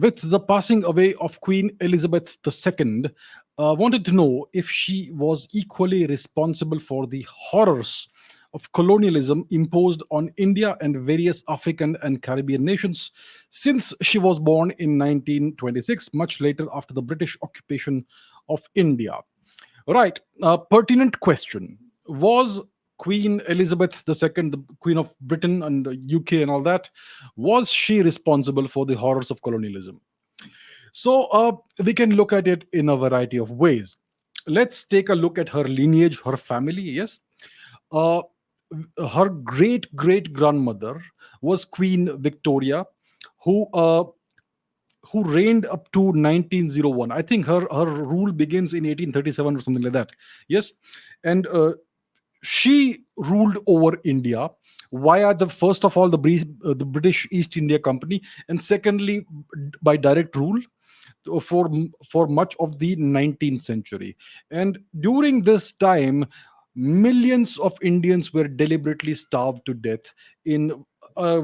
With the passing away of Queen Elizabeth II, wanted to know if she was equally responsible for the horrors of colonialism imposed on India and various African and Caribbean nations, since she was born in 1926, much later after the British occupation of India. Right, pertinent question. Was Queen Elizabeth II, the Queen of Britain and the UK and all that, was she responsible for the horrors of colonialism? So we can look at it in a variety of ways. Let's take a look at her lineage, her family. Yes, uh, her great great grandmother was Queen Victoria, who uh, who reigned up to 1901. I think her rule begins in 1837 or something like that. Yes, and she ruled over India via the first of all the British East India Company, and secondly by direct rule for much of the 19th century. And during this time, millions of Indians were deliberately starved to death in a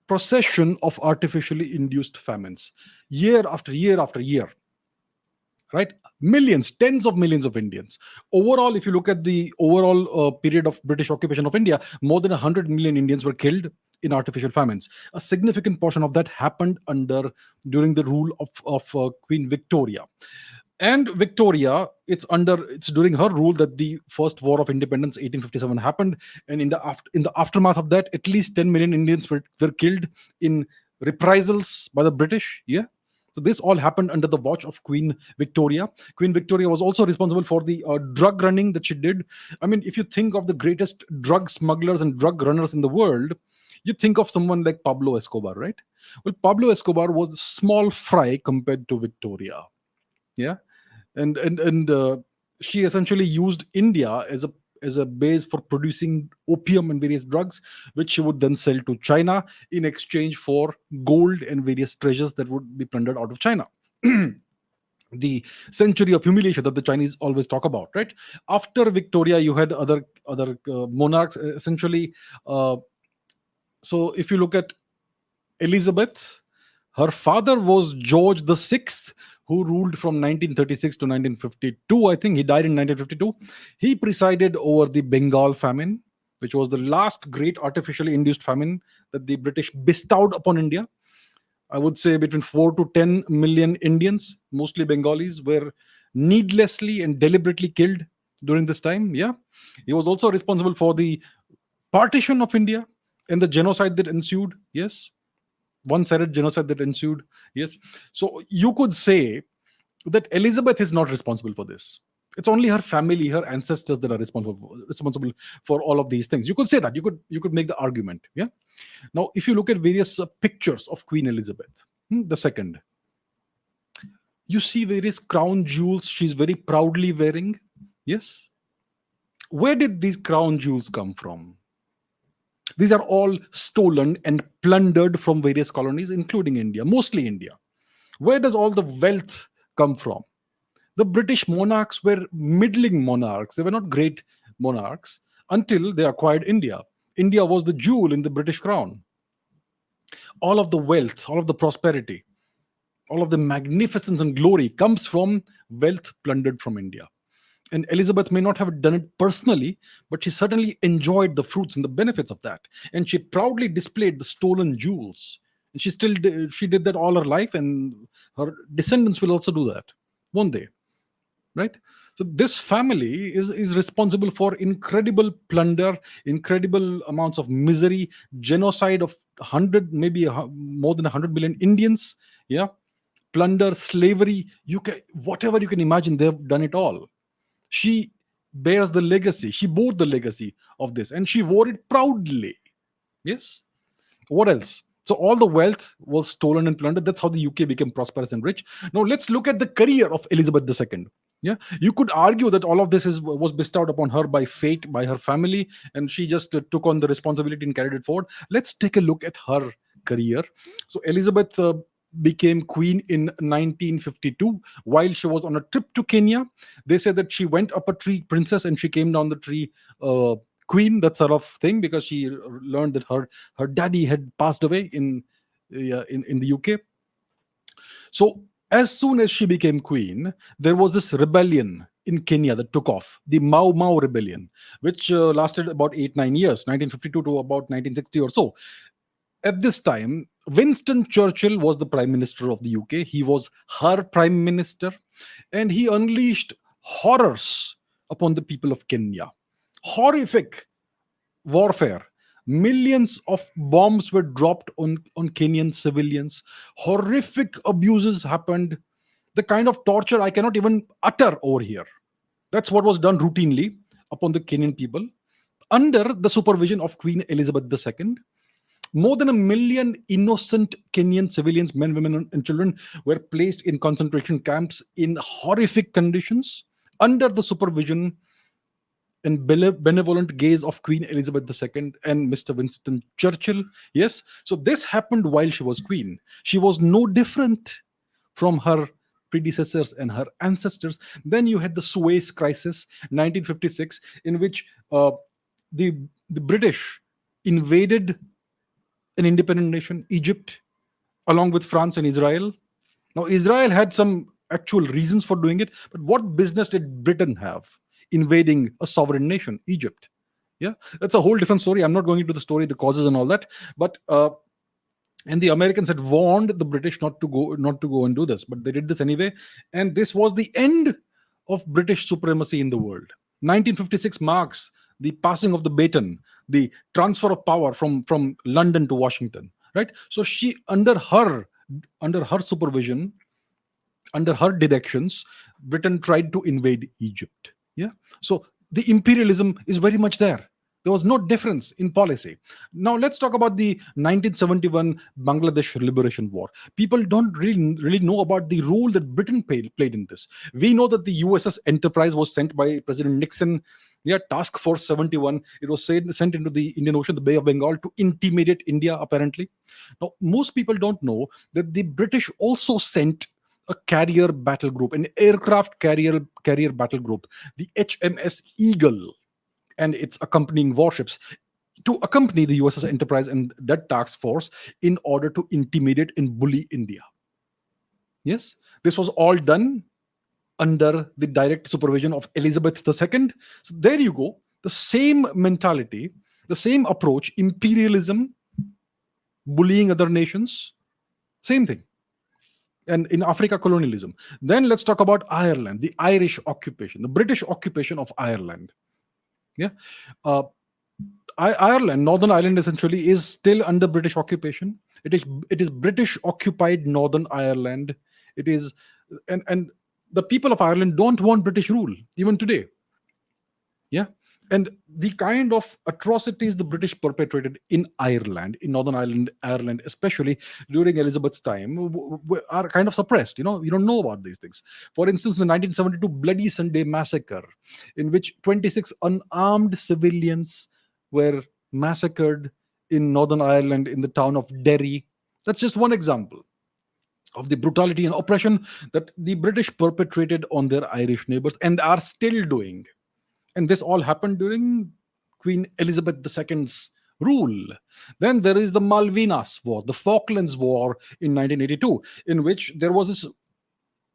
procession of artificially induced famines, year after year after year. Right, millions, tens of millions of Indians. Overall, if you look at the overall period of British occupation of India, more than 100 million Indians were killed in artificial famines. A significant portion of that happened during the rule of Queen Victoria. And Victoria, it's during her rule that the first war of independence 1857 happened. And in the aftermath of that, at least 10 million Indians were killed in reprisals by the British. Yeah, so this all happened under the watch of Queen Victoria. Queen Victoria was also responsible for the drug running that she did. I mean, if you think of the greatest drug smugglers and drug runners in the world, you think of someone like Pablo Escobar, right? Well, Pablo Escobar was small fry compared to Victoria. Yeah, and she essentially used India as a base for producing opium and various drugs, which she would then sell to China in exchange for gold and various treasures that would be plundered out of China. The century of humiliation that the Chinese always talk about, right? After Victoria, you had other monarchs, essentially. So if you look at Elizabeth, her father was George VI, who ruled from 1936 to 1952. I think he died in 1952. He presided over the Bengal famine, which was the last great artificially induced famine that the British bestowed upon India. I would say between 4 to 10 million Indians, mostly Bengalis, were needlessly and deliberately killed during this time. Yeah. He was also responsible for the partition of India and the genocide that ensued. Yes, one-sided genocide that ensued. Yes, so you could say that Elizabeth is not responsible for this. It's only her family, her ancestors that are responsible for all of these things. You could say that. You could make the argument. Yeah. Now, if you look at various pictures of Queen Elizabeth the second, you see various crown jewels she's very proudly wearing. Yes. Where did these crown jewels come from? These are all stolen and plundered from various colonies, including India, mostly India. Where does all the wealth come from? The British monarchs were middling monarchs. They were not great monarchs until they acquired India. India was the jewel in the British crown. All of the wealth, all of the prosperity, all of the magnificence and glory comes from wealth plundered from India. And Elizabeth may not have done it personally, but she certainly enjoyed the fruits and the benefits of that. And she proudly displayed the stolen jewels. And she did that all her life, and her descendants will also do that, won't they? Right? So this family is responsible for incredible plunder, incredible amounts of misery, genocide of 100, maybe more than 100 million Indians. Yeah, plunder, slavery, whatever you can imagine, they've done it all. She she bore the legacy of this, and she wore it proudly. Yes. What else? So all the wealth was stolen and plundered. That's how the UK became prosperous and rich. Now let's look at the career of Elizabeth II. Yeah, you could argue that all of this was bestowed upon her by fate, by her family, and she just took on the responsibility and carried it forward. Let's take a look at her career. So Elizabeth became queen in 1952 while she was on a trip to Kenya. They say that she went up a tree, princess, and she came down the tree, queen, that sort of thing, because she learned that her daddy had passed away in the UK. So as soon as she became queen, there was this rebellion in Kenya that took off, the Mau Mau rebellion, which lasted about 8 9 years, 1952 to about 1960 or so. At this time, Winston Churchill was the prime minister of the UK. He was her prime minister, and he unleashed horrors upon the people of Kenya. Horrific warfare. Millions of bombs were dropped on Kenyan civilians. Horrific abuses happened. The kind of torture I cannot even utter over here. That's what was done routinely upon the Kenyan people under the supervision of Queen Elizabeth II. More than a million innocent Kenyan civilians, men, women, and children, were placed in concentration camps in horrific conditions under the supervision and benevolent gaze of Queen Elizabeth II and Mr. Winston Churchill. Yes, so this happened while she was queen. She was no different from her predecessors and her ancestors. Then you had the Suez Crisis, 1956, in which the British invaded an independent nation, Egypt, along with France and Israel. Now, Israel had some actual reasons for doing it, but what business did Britain have invading a sovereign nation, Egypt? Yeah, that's a whole different story. I'm not going into the story, the causes, and all that. But and the Americans had warned the British not to go and do this, but they did this anyway, and this was the end of British supremacy in the world. 1956 marks the passing of the baton, the transfer of power from London to Washington. Right. So she, under her supervision, under her directions, Britain tried to invade Egypt. Yeah. So the imperialism is very much there. There was no difference in policy. Now let's talk about the 1971 Bangladesh Liberation War. People don't really know about the role that Britain played in this. We know that the USS Enterprise was sent by President Nixon. Yeah, Task Force 71. It was sent into the Indian Ocean, the Bay of Bengal, to intimidate India, apparently. Now, most people don't know that the British also sent a carrier battle group, an aircraft carrier battle group, the HMS Eagle, and its accompanying warships, to accompany the USS Enterprise and that task force in order to intimidate and bully India. Yes, this was all done under the direct supervision of Elizabeth II. So there you go, the same mentality, the same approach, imperialism, bullying other nations, same thing. And in Africa, colonialism. Then let's talk about Ireland, the Irish occupation, the British occupation of Ireland. Yeah. Uh, Ireland, Northern Ireland, essentially is still under British occupation. It is British occupied Northern Ireland. It is, and the people of Ireland don't want British rule even today. Yeah. And the kind of atrocities the British perpetrated in Ireland, in Northern Ireland, especially during Elizabeth's time, are kind of suppressed. You don't know about these things. For instance, the 1972 Bloody Sunday Massacre, in which 26 unarmed civilians were massacred in Northern Ireland, in the town of Derry. That's just one example of the brutality and oppression that the British perpetrated on their Irish neighbors and are still doing. And this all happened during Queen Elizabeth II's rule. Then there is the Malvinas War, the Falklands War in 1982, in which there was this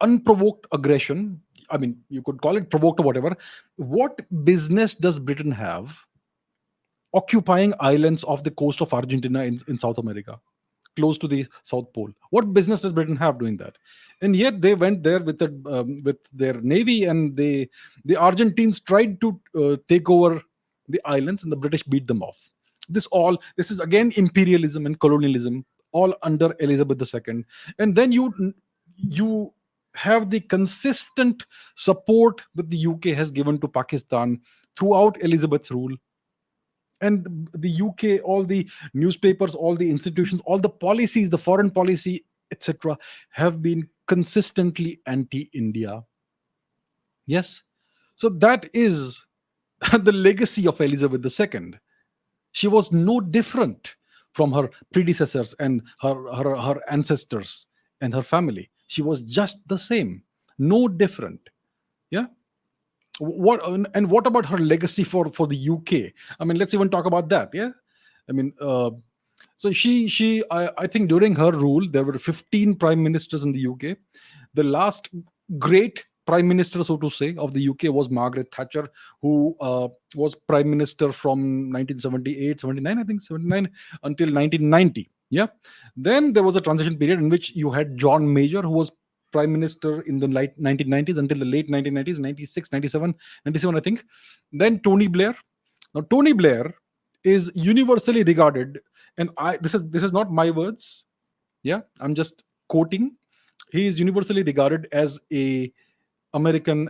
unprovoked aggression. I mean, you could call it provoked or whatever. What business does Britain have occupying islands off the coast of Argentina in South America, close to the South Pole? What business does Britain have doing that? And yet they went there with their navy, and the Argentines tried to take over the islands, and the British beat them off. This is again imperialism and colonialism, all under Elizabeth II. And then you have the consistent support that the UK has given to Pakistan throughout Elizabeth's rule. And the UK, all the newspapers, all the institutions, all the policies, the foreign policy, etc., have been consistently anti-India. Yes. So that is the legacy of Elizabeth II. She was no different from her predecessors and her ancestors and her family. She was just the same, no different. Yeah. What about her legacy for the UK? I mean, let's even talk about that. Yeah. I mean, So I think during her rule, there were 15 prime ministers in the UK. The last great prime minister, so to say, of the UK was Margaret Thatcher, who was prime minister from 1978, 79, I think 79 until 1990. Yeah. Then there was a transition period in which you had John Major, who was prime minister in the late 1990s until the late 1990s, 96, 97, 97, I think. Then Tony Blair. Now, Tony Blair is universally regarded, and this is not my words. Yeah, I'm just quoting. He is universally regarded as an American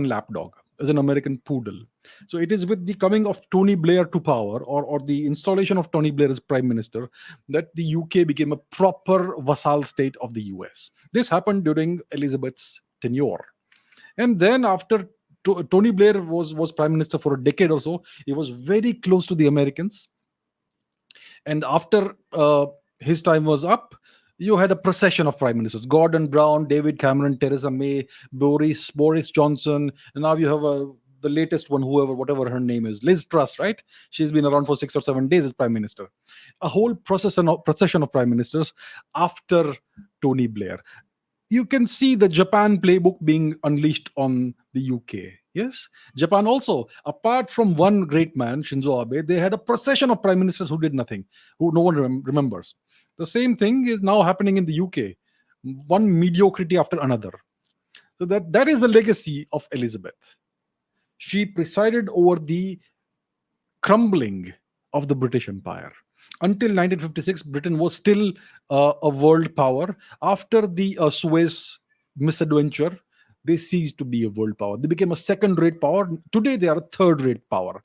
lapdog, as an American poodle. So it is with the coming of Tony Blair to power, or the installation of Tony Blair as prime minister, that the UK became a proper vassal state of the US. This happened during Elizabeth's tenure. And then after Tony Blair was prime minister for a decade or so, he was very close to the Americans. And after his time was up, you had a procession of prime ministers: Gordon Brown, David Cameron, Theresa May, Boris Johnson, and now you have the latest one, whatever her name is, Liz Truss, right? She's been around for 6 or 7 days as prime minister. A whole procession of prime ministers after Tony Blair. You can see the Japan playbook being unleashed on the UK. Yes, Japan also, apart from one great man, Shinzo Abe, they had a procession of prime ministers who did nothing, who no one remembers. The same thing is now happening in the UK, one mediocrity after another. So that is the legacy of Elizabeth. She presided over the crumbling of the British Empire. Until 1956, Britain was still a world power. After the Suez misadventure, they ceased to be a world power. They became a second rate power. Today, they are a third rate power.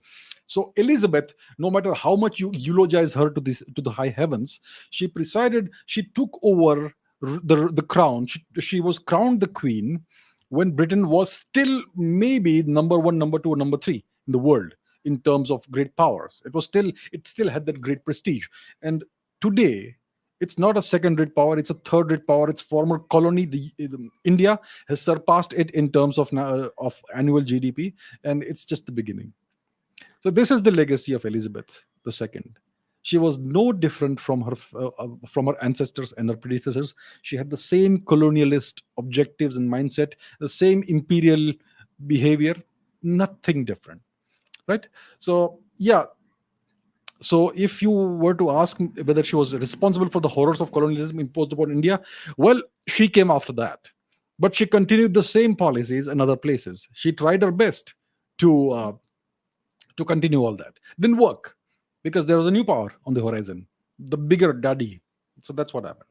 So Elizabeth, no matter how much you eulogize her to the high heavens, she presided, she took over the crown. She was crowned the queen when Britain was still maybe number one, number two, or number three in the world in terms of great powers. It still had that great prestige. And today, it's not a second rate power, it's a third rate power. Its former colony, India, has surpassed it in terms of annual GDP, and it's just the beginning. So this is the legacy of Elizabeth II. She was no different from her ancestors and her predecessors. She had the same colonialist objectives and mindset, the same imperial behavior, nothing different, right? So yeah. So if you were to ask whether she was responsible for the horrors of colonialism imposed upon India, well, she came after that, but she continued the same policies in other places. She tried her best to uh, to continue all that. Didn't work because there was a new power on the horizon, the bigger daddy. So that's what happened.